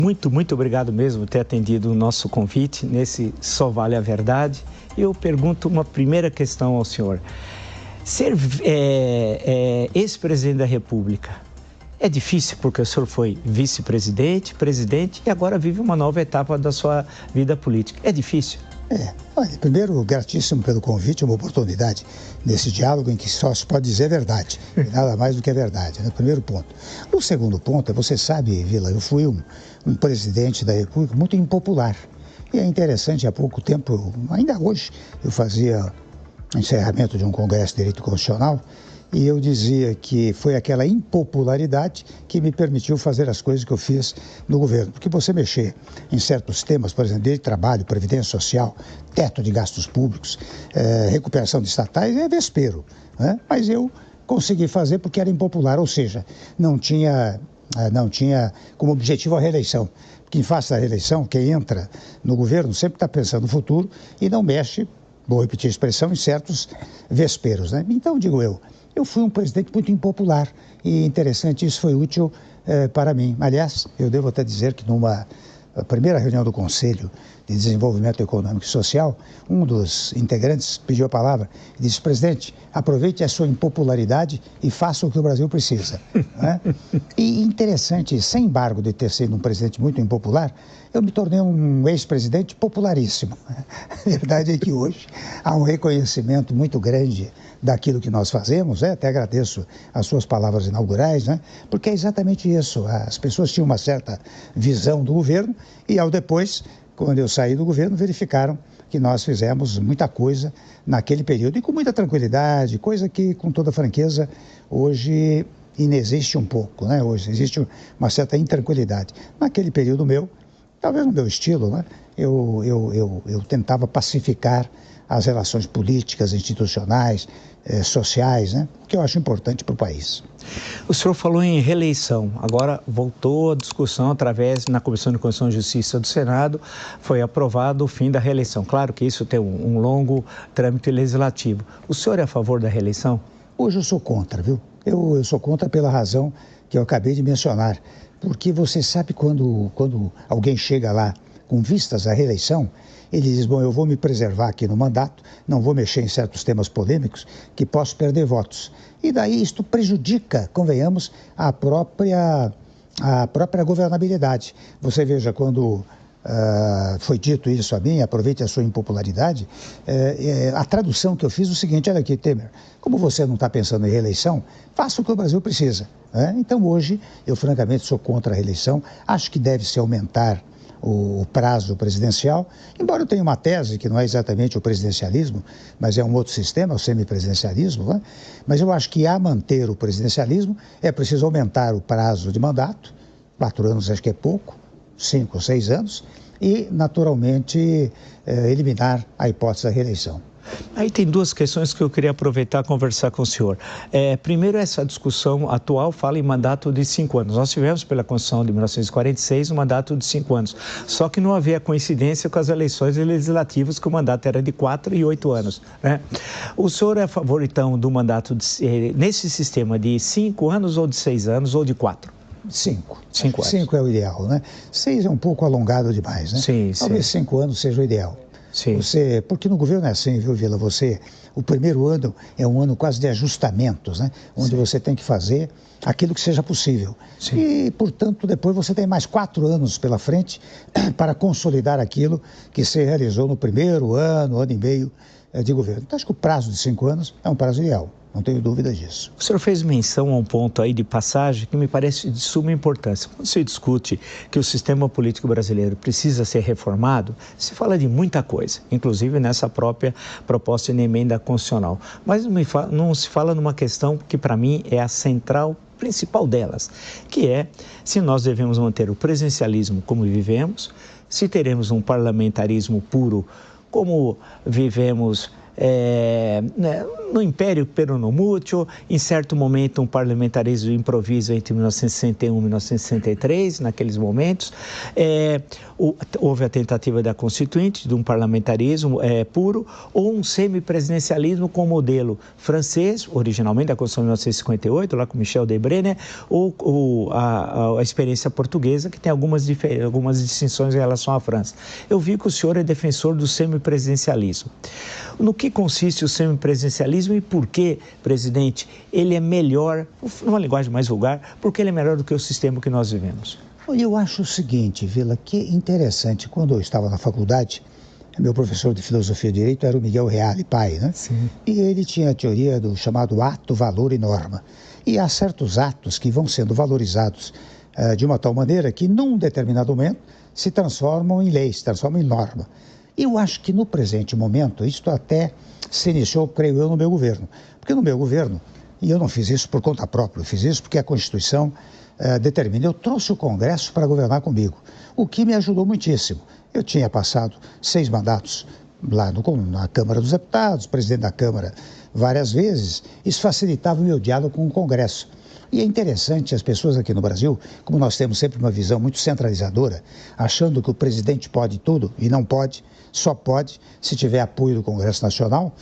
Muito obrigado mesmo por ter atendido o nosso convite nesse Só Vale a Verdade. Eu pergunto uma primeira questão ao senhor. Ser ex-presidente da República é difícil porque o senhor foi vice-presidente, presidente e agora vive uma nova etapa da sua vida política. É difícil? Olha, primeiro, gratíssimo pelo convite, uma oportunidade nesse diálogo em que só se pode dizer verdade, nada mais do que a verdade, né? Primeiro ponto. O segundo ponto, você sabe, Vila, eu fui um presidente da República muito impopular. E é interessante, há pouco tempo, ainda hoje, eu fazia encerramento de um congresso de direito constitucional e eu dizia que foi aquela impopularidade que me permitiu fazer as coisas que eu fiz no governo. Porque você mexer em certos temas, por exemplo, direito de trabalho, previdência social, teto de gastos públicos, recuperação de estatais, é vespeiro, né? Mas eu consegui fazer porque era impopular, ou seja, não tinha como objetivo a reeleição. Quem faz a reeleição, quem entra no governo, sempre está pensando no futuro e não mexe, vou repetir a expressão, em certos vesperos, né? Então, digo eu fui um presidente muito impopular e interessante, isso foi útil para mim. Aliás, eu devo até dizer que numa primeira reunião do Conselho de Desenvolvimento Econômico e Social, um dos integrantes pediu a palavra e disse: presidente, aproveite a sua impopularidade e faça o que o Brasil precisa. Né? E interessante, sem embargo de ter sido um presidente muito impopular, eu me tornei um ex-presidente popularíssimo. A verdade é que hoje há um reconhecimento muito grande daquilo que nós fazemos, até agradeço as suas palavras inaugurais, né? Porque é exatamente isso, as pessoas tinham uma certa visão do governo e ao depois, quando eu saí do governo, verificaram que nós fizemos muita coisa naquele período e com muita tranquilidade, coisa que, com toda franqueza, hoje inexiste um pouco, né? Hoje existe uma certa intranquilidade. Naquele período meu, talvez no meu estilo, né? Eu tentava pacificar as relações políticas, institucionais, sociais, né? O que eu acho importante para o país. O senhor falou em reeleição, agora voltou a discussão na Comissão de Constituição e Justiça do Senado, foi aprovado o fim da reeleição. Claro que isso tem um longo trâmite legislativo. O senhor é a favor da reeleição? Hoje eu sou contra, viu? Eu sou contra pela razão que eu acabei de mencionar, porque você sabe quando alguém chega lá com vistas à reeleição, ele diz, bom, eu vou me preservar aqui no mandato, não vou mexer em certos temas polêmicos que posso perder votos. E daí isto prejudica, convenhamos, a própria governabilidade. Você veja, quando foi dito isso a mim, aproveite a sua impopularidade, a tradução que eu fiz é o seguinte: olha aqui, Temer, como você não está pensando em reeleição, faça o que o Brasil precisa. Né? Então hoje, eu francamente sou contra a reeleição, acho que deve-se aumentar o prazo presidencial, embora eu tenha uma tese que não é exatamente o presidencialismo, mas é um outro sistema, o semipresidencialismo, né? Mas eu acho que a manter o presidencialismo é preciso aumentar o prazo de mandato, 4 anos acho que é pouco, 5 ou 6 anos, e naturalmente eliminar a hipótese da reeleição. Aí tem duas questões que eu queria aproveitar e conversar com o senhor. Primeiro, essa discussão atual fala em mandato de 5 anos. Nós tivemos, pela Constituição de 1946, um mandato de 5 anos. Só que não havia coincidência com as eleições legislativas, que o mandato era de 4 e 8 anos. Né? O senhor é a favor, então, do mandato nesse sistema de 5 anos, ou de 6 anos, ou de 4? 5. 5 anos. 5 é o ideal, né? 6 é um pouco alongado demais, né? Sim, talvez 5 anos seja o ideal. Sim. Porque no governo é assim, viu, Vila? O primeiro ano é um ano quase de ajustamentos, né? Onde Sim. você tem que fazer aquilo que seja possível. Sim. E, portanto, depois você tem mais 4 anos pela frente para consolidar aquilo que se realizou no primeiro ano e meio de governo. Então, acho que o prazo de 5 anos é um prazo ideal. Não tenho dúvida disso. O senhor fez menção a um ponto aí de passagem que me parece de suma importância. Quando se discute que o sistema político brasileiro precisa ser reformado, se fala de muita coisa, inclusive nessa própria proposta de emenda constitucional. Mas não se fala numa questão que, para mim, é a central principal delas, que é se nós devemos manter o presidencialismo como vivemos, se teremos um parlamentarismo puro como vivemos no Império Peronomútil, em certo momento um parlamentarismo de improviso entre 1961 e 1963, naqueles momentos. Houve a tentativa da Constituinte, de um parlamentarismo puro, ou um semipresidencialismo com modelo francês, originalmente da Constituição de 1958, lá com Michel Debré, né? ou a experiência portuguesa, que tem algumas distinções em relação à França. Eu vi que o senhor é defensor do semipresidencialismo. No que consiste o semipresidencialismo e por que, presidente, ele é melhor, numa linguagem mais vulgar, por que ele é melhor do que o sistema que nós vivemos? Eu acho o seguinte, Vila, que interessante. Quando eu estava na faculdade, meu professor de filosofia e direito era o Miguel Reale, pai, né? Sim. E ele tinha a teoria do chamado ato, valor e norma. E há certos atos que vão sendo valorizados de uma tal maneira que, num determinado momento, se transformam em lei, se transformam em norma. E eu acho que no presente momento, isto até se iniciou, creio eu, no meu governo. Porque no meu governo, e eu não fiz isso por conta própria, eu fiz isso porque a Constituição determina. Eu trouxe o Congresso para governar comigo, o que me ajudou muitíssimo. Eu tinha passado 6 mandatos lá na Câmara dos Deputados, presidente da Câmara várias vezes. Isso facilitava o meu diálogo com o Congresso. E é interessante, as pessoas aqui no Brasil, como nós temos sempre uma visão muito centralizadora, achando que o presidente pode tudo, e não pode, só pode se tiver apoio do Congresso Nacional.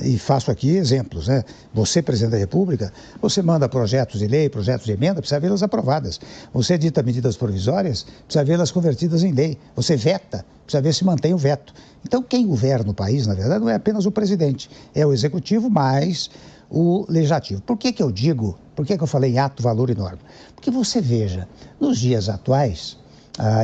E faço aqui exemplos, né? Você, presidente da República, você manda projetos de lei, projetos de emenda, precisa vê-las aprovadas. Você edita medidas provisórias, precisa vê-las convertidas em lei. Você veta, precisa ver se mantém o veto. Então, quem governa o país, na verdade, não é apenas o presidente, é o executivo mais o legislativo. Por que eu digo, por que eu falei em ato, valor e norma? Porque você veja, nos dias atuais,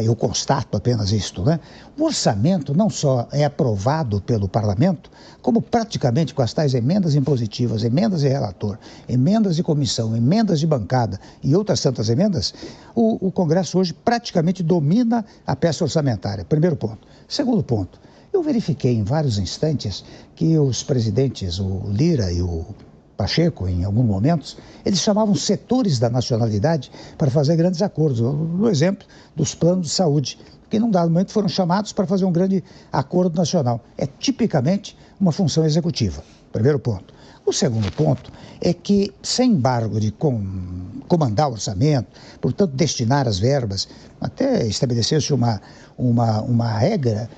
eu constato apenas isto, né? O orçamento não só é aprovado pelo parlamento, como praticamente com as tais emendas impositivas, emendas de relator, emendas de comissão, emendas de bancada e outras tantas emendas, o Congresso hoje praticamente domina a peça orçamentária. Primeiro ponto. Segundo ponto, eu verifiquei em vários instantes que os presidentes, o Lira e o Pacheco, em alguns momentos, eles chamavam setores da nacionalidade para fazer grandes acordos. No exemplo dos planos de saúde, que num dado momento foram chamados para fazer um grande acordo nacional. É tipicamente uma função executiva. Primeiro ponto. O segundo ponto é que, sem embargo de comandar o orçamento, portanto, destinar as verbas, até estabeleceu-se uma regra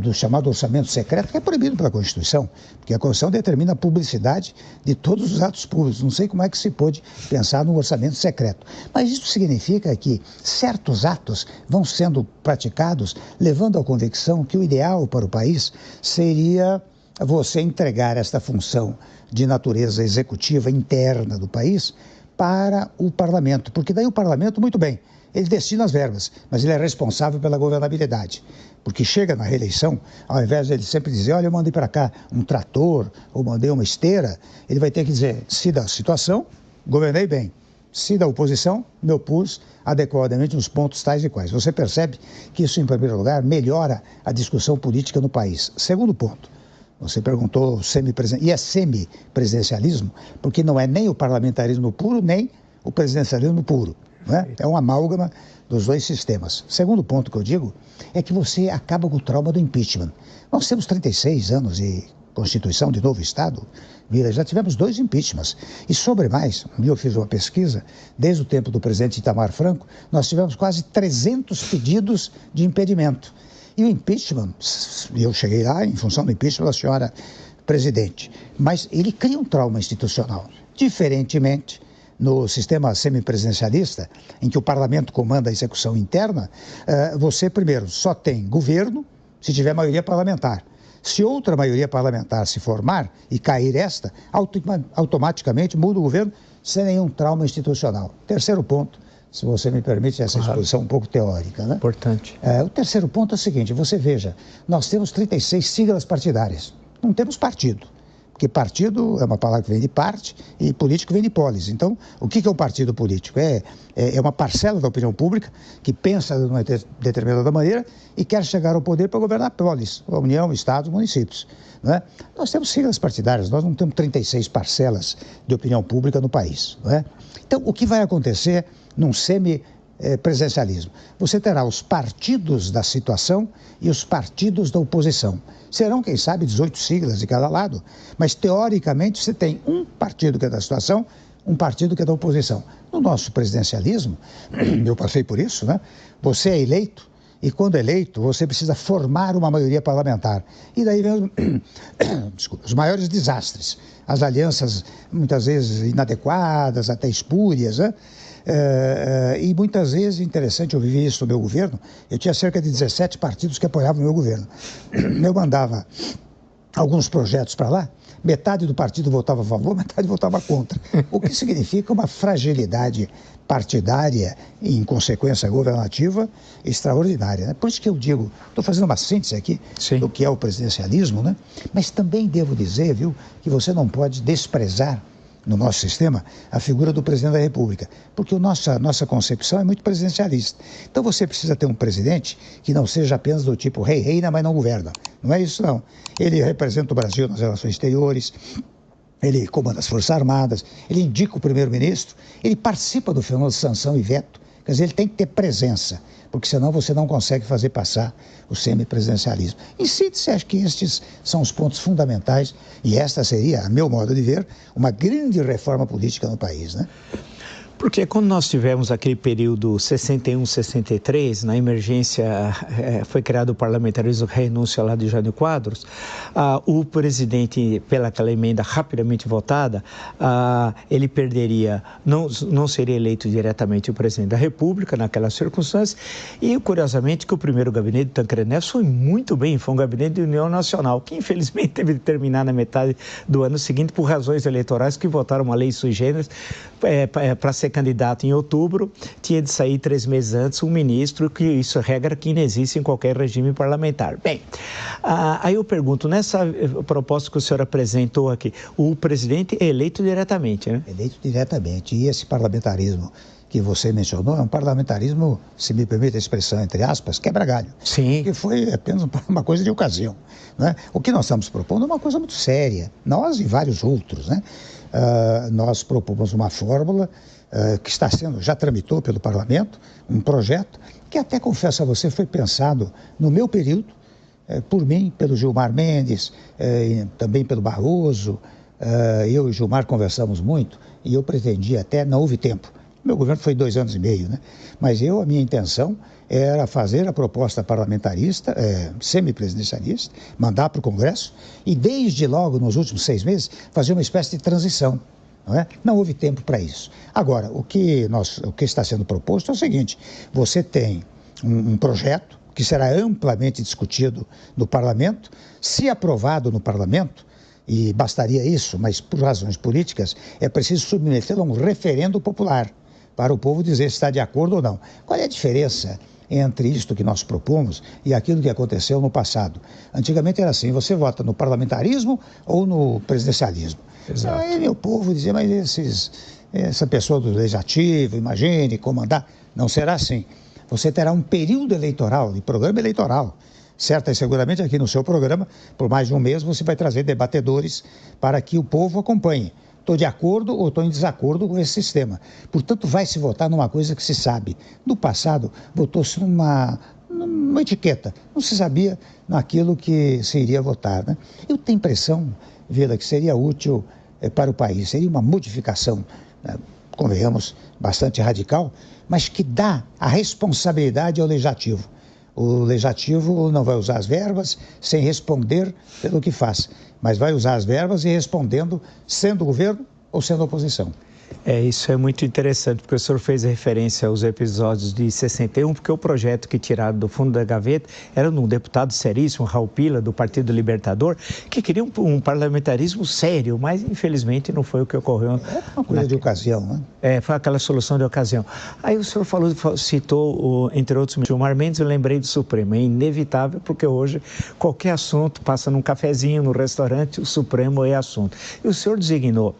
do chamado orçamento secreto, que é proibido pela Constituição, porque a Constituição determina a publicidade de todos os atos públicos. Não sei como é que se pôde pensar num orçamento secreto. Mas isso significa que certos atos vão sendo praticados, levando à convicção que o ideal para o país seria você entregar esta função de natureza executiva interna do país para o parlamento, porque daí o parlamento, muito bem, ele destina as verbas, mas ele é responsável pela governabilidade. Porque chega na reeleição, ao invés de ele sempre dizer, olha, eu mandei para cá um trator, ou mandei uma esteira, ele vai ter que dizer, se da situação, governei bem. Se da oposição, me opus adequadamente nos pontos tais e quais. Você percebe que isso, em primeiro lugar, melhora a discussão política no país. Segundo ponto, você perguntou e é semipresidencialismo, porque não é nem o parlamentarismo puro, nem o presidencialismo puro. Né? É uma amálgama dos dois sistemas. Segundo ponto que eu digo é que você acaba com o trauma do impeachment. Nós temos 36 anos de Constituição de novo Estado, já tivemos 2 impeachments. E sobre mais, eu fiz uma pesquisa, desde o tempo do presidente Itamar Franco, nós tivemos quase 300 pedidos de impedimento. E o impeachment, eu cheguei lá em função do impeachment da senhora presidente, mas ele cria um trauma institucional. Diferentemente, no sistema semipresidencialista, em que o parlamento comanda a execução interna, você, primeiro, só tem governo se tiver maioria parlamentar. Se outra maioria parlamentar se formar e cair esta, automaticamente muda o governo sem nenhum trauma institucional. Terceiro ponto, se você me permite essa exposição um pouco teórica, né? Importante. O terceiro ponto é o seguinte, você veja, nós temos 36 siglas partidárias, não temos partido. Porque partido é uma palavra que vem de parte e político vem de polis. Então, o que é um partido político? É uma parcela da opinião pública que pensa de uma determinada maneira e quer chegar ao poder para governar a polis, a União, Estados, municípios. Não é? Nós temos siglas partidárias, nós não temos 36 parcelas de opinião pública no país. Não é? Então, o que vai acontecer num presidencialismo. Você terá os partidos da situação e os partidos da oposição. Serão, quem sabe, 18 siglas de cada lado, mas teoricamente você tem um partido que é da situação, um partido que é da oposição. No nosso presidencialismo, eu passei por isso, né? Você é eleito e, quando eleito, você precisa formar uma maioria parlamentar. E daí vem os maiores desastres. As alianças, muitas vezes, inadequadas, até espúrias, né? E muitas vezes, interessante, eu vivi isso no meu governo, eu tinha cerca de 17 partidos que apoiavam o meu governo. Eu mandava alguns projetos para lá, metade do partido votava a favor, metade votava contra. O que significa uma fragilidade partidária e, em consequência, governativa extraordinária, né? Por isso que eu digo, estou fazendo uma síntese aqui do que é o presidencialismo, né? Mas também devo dizer, viu, que você não pode desprezar no nosso sistema a figura do presidente da República, porque a nossa concepção é muito presidencialista. Então você precisa ter um presidente que não seja apenas do tipo rei, reina, mas não governa. Não é isso, não. Ele representa o Brasil nas relações exteriores, ele comanda as Forças Armadas, ele indica o primeiro-ministro, ele participa do fenômeno de sanção e veto. Quer dizer, ele tem que ter presença, porque senão você não consegue fazer passar o semipresidencialismo. Em síntese, acho que estes são os pontos fundamentais e esta seria, a meu modo de ver, uma grande reforma política no país, né? Porque quando nós tivemos aquele período 61, 63, na emergência foi criado o parlamentarismo, renúncia lá de Jânio Quadros, o presidente, pelaquela emenda rapidamente votada, ele perderia, não seria eleito diretamente o presidente da República naquelas circunstâncias, e curiosamente que o primeiro gabinete de Tancredo Neves foi muito bem, foi um gabinete de União Nacional, que infelizmente teve de terminar na metade do ano seguinte por razões eleitorais que votaram uma lei sui generis para ser candidato em outubro, tinha de sair 3 meses antes um ministro, que isso é regra que não existe em qualquer regime parlamentar. Bem, aí eu pergunto, nessa proposta que o senhor apresentou aqui, o presidente é eleito diretamente, né? Eleito diretamente, e esse parlamentarismo que você mencionou é um parlamentarismo, se me permite a expressão, entre aspas, quebra-galho. Sim. Que foi apenas uma coisa de ocasião, né? O que nós estamos propondo é uma coisa muito séria, nós e vários outros, né? Nós propomos uma fórmula que já tramitou pelo parlamento, um projeto que até, confesso a você, foi pensado no meu período, por mim, pelo Gilmar Mendes, também pelo Barroso. Eu e Gilmar conversamos muito e eu pretendia até, não houve tempo. Meu governo foi 2 anos e meio, né? Mas a minha intenção era fazer a proposta parlamentarista, semipresidencialista, mandar para o Congresso e, desde logo, nos últimos 6 meses, fazer uma espécie de transição. Não é? Não houve tempo para isso. Agora, o que está sendo proposto é o seguinte: você tem um projeto que será amplamente discutido no Parlamento, se aprovado no Parlamento, e bastaria isso, mas por razões políticas, é preciso submetê-lo a um referendo popular, para o povo dizer se está de acordo ou não. Qual é a diferença entre isto que nós propomos e aquilo que aconteceu no passado? Antigamente era assim, você vota no parlamentarismo ou no presidencialismo. Exato. Aí meu povo dizia, mas essa pessoa do legislativo, imagine, comandar. Não será assim. Você terá um período eleitoral, de programa eleitoral. Certo, e seguramente aqui no seu programa, por mais de um mês, você vai trazer debatedores para que o povo acompanhe. Estou de acordo ou estou em desacordo com esse sistema. Portanto, vai se votar numa coisa que se sabe. No passado, votou-se numa etiqueta. Não se sabia naquilo que se iria votar, né? Eu tenho a impressão, Vila, que seria útil para o país. Seria uma modificação, convenhamos, bastante radical, mas que dá a responsabilidade ao legislativo. O legislativo não vai usar as verbas sem responder pelo que faz, mas vai usar as verbas e respondendo, sendo governo ou sendo oposição. Isso é muito interessante, porque o senhor fez referência aos episódios de 61, porque o projeto que tiraram do fundo da gaveta era de um deputado seríssimo, Raul Pila, do Partido Libertador, que queria um parlamentarismo sério, mas infelizmente não foi o que ocorreu. É uma coisa de ocasião, né? Foi aquela solução de ocasião. Aí o senhor citou, entre outros, o Gilmar Mendes, eu lembrei do Supremo. É inevitável, porque hoje qualquer assunto passa num cafezinho, no restaurante, o Supremo é assunto. E o senhor designou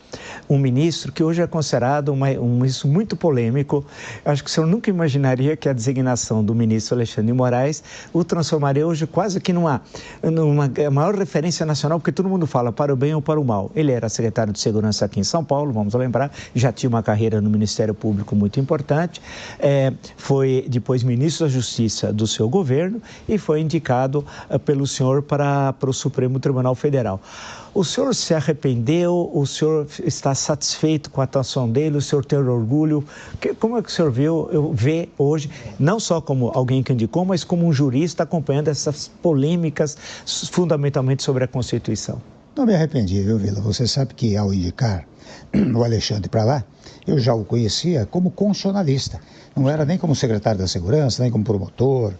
um ministro que hoje é considerado considerado isso muito polêmico. Acho que o senhor nunca imaginaria que a designação do ministro Alexandre de Moraes o transformaria hoje quase que numa maior referência nacional, porque todo mundo fala para o bem ou para o mal. Ele era secretário de Segurança aqui em São Paulo, vamos lembrar, já tinha uma carreira no Ministério Público muito importante, foi depois ministro da Justiça do seu governo e foi indicado pelo senhor para o Supremo Tribunal Federal. O senhor se arrependeu? O senhor está satisfeito com a atuação dele? O senhor tem orgulho? Como é que o senhor vê hoje, não só como alguém que indicou, mas como um jurista acompanhando essas polêmicas fundamentalmente sobre a Constituição? Não me arrependi, viu, Vila? Você sabe que ao indicar o Alexandre para lá, eu já o conhecia como constitucionalista. Não era nem como secretário da Segurança, nem como promotor,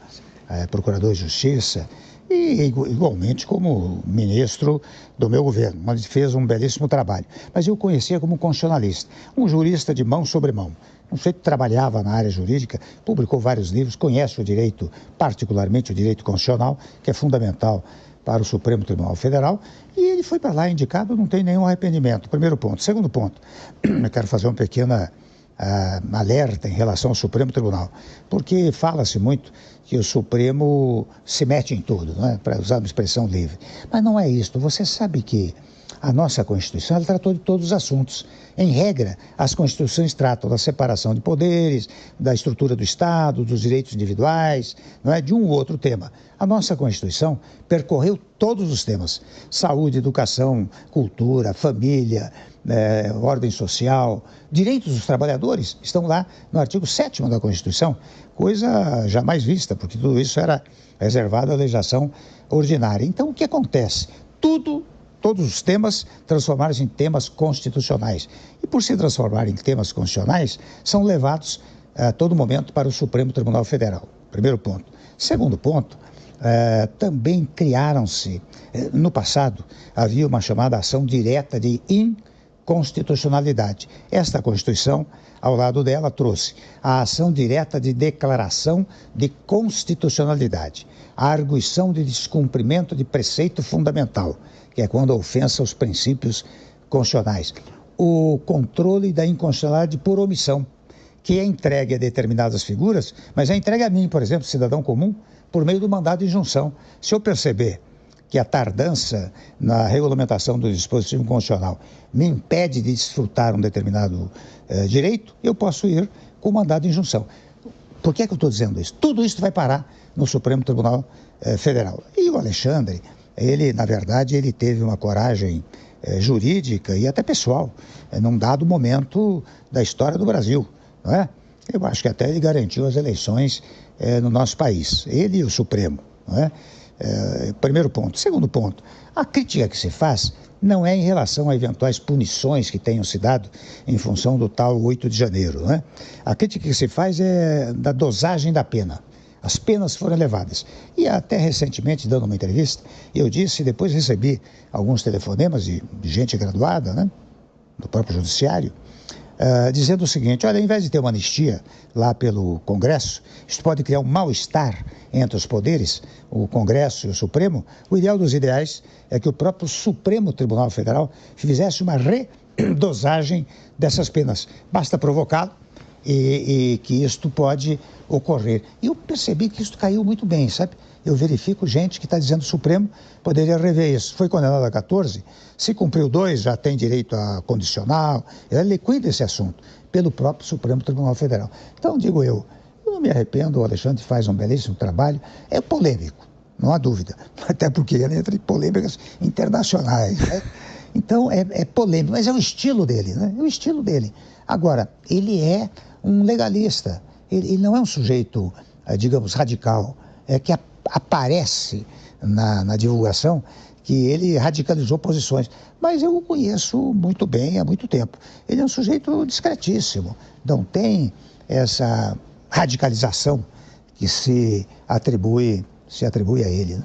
procurador de Justiça, e igualmente como ministro do meu governo, onde fez um belíssimo trabalho. Mas eu o conhecia como constitucionalista, um jurista de mão sobre mão. Um sujeito que trabalhava na área jurídica, publicou vários livros, conhece o direito, particularmente o direito constitucional, que é fundamental para o Supremo Tribunal Federal, e ele foi para lá indicado, não tem nenhum arrependimento. Primeiro ponto. Segundo ponto, eu quero fazer uma pequena alerta em relação ao Supremo Tribunal, porque fala-se muito que o Supremo se mete em tudo, não é? Para usar uma expressão livre. Mas não é isso. Você sabe que a nossa Constituição ela tratou de todos os assuntos. Em regra, as Constituições tratam da separação de poderes, da estrutura do Estado, dos direitos individuais, não é? De um ou outro tema. A nossa Constituição percorreu todos os temas: saúde, educação, cultura, família, ordem social, direitos dos trabalhadores, estão lá no artigo 7º da Constituição, coisa jamais vista, porque tudo isso era reservado à legislação ordinária. Então, o que acontece? Todos os temas transformaram-se em temas constitucionais. E por se transformarem em temas constitucionais, são levados a todo momento para o Supremo Tribunal Federal. Primeiro ponto. Segundo ponto, também criaram-se, no passado, havia uma chamada ação direta de inconstitucionalidade. Esta Constituição, ao lado dela, trouxe a ação direta de declaração de constitucionalidade, a arguição de descumprimento de preceito fundamental, que é quando a ofensa aos princípios constitucionais, o controle da inconstitucionalidade por omissão, que é entregue a determinadas figuras, mas é entregue a mim, por exemplo, cidadão comum, por meio do mandado de injunção. Se eu perceber que a tardança na regulamentação do dispositivo constitucional me impede de desfrutar um determinado direito, eu posso ir com o mandado de injunção. Por que é que eu estou dizendo isso? Tudo isso vai parar no Supremo Tribunal Federal. E o Alexandre, na verdade, ele teve uma coragem jurídica e até pessoal, num dado momento da história do Brasil, não é? Eu acho que até ele garantiu as eleições no nosso país, ele e o Supremo, não é? Primeiro ponto. Segundo ponto, a crítica que se faz não é em relação a eventuais punições que tenham se dado em função do tal 8 de janeiro, não é? A crítica que se faz é da dosagem da pena. As penas foram elevadas. E até recentemente, dando uma entrevista, eu disse, depois recebi alguns telefonemas de gente graduada, né, do próprio Judiciário, dizendo o seguinte: olha, ao invés de ter uma anistia lá pelo Congresso, isso pode criar um mal-estar entre os poderes, o Congresso e o Supremo. O ideal dos ideais é que o próprio Supremo Tribunal Federal fizesse uma redosagem dessas penas. Basta provocá-lo e que isto pode ocorrer. E eu percebi que isso caiu muito bem, sabe? Eu verifico gente que está dizendo que o Supremo poderia rever isso. Foi condenado a 14, se cumpriu 2, já tem direito a condicional. Ele liquida esse assunto pelo próprio Supremo Tribunal Federal. Então, digo eu não me arrependo, o Alexandre faz um belíssimo trabalho, é polêmico, não há dúvida, até porque ele entra em polêmicas internacionais, né? Então, é polêmico, mas é o estilo dele, né? É o estilo dele. Agora, ele é um legalista, ele não é um sujeito, digamos, radical, que aparece na divulgação que ele radicalizou posições, mas eu o conheço muito bem há muito tempo. Ele é um sujeito discretíssimo, não tem essa radicalização que se atribui a ele, né?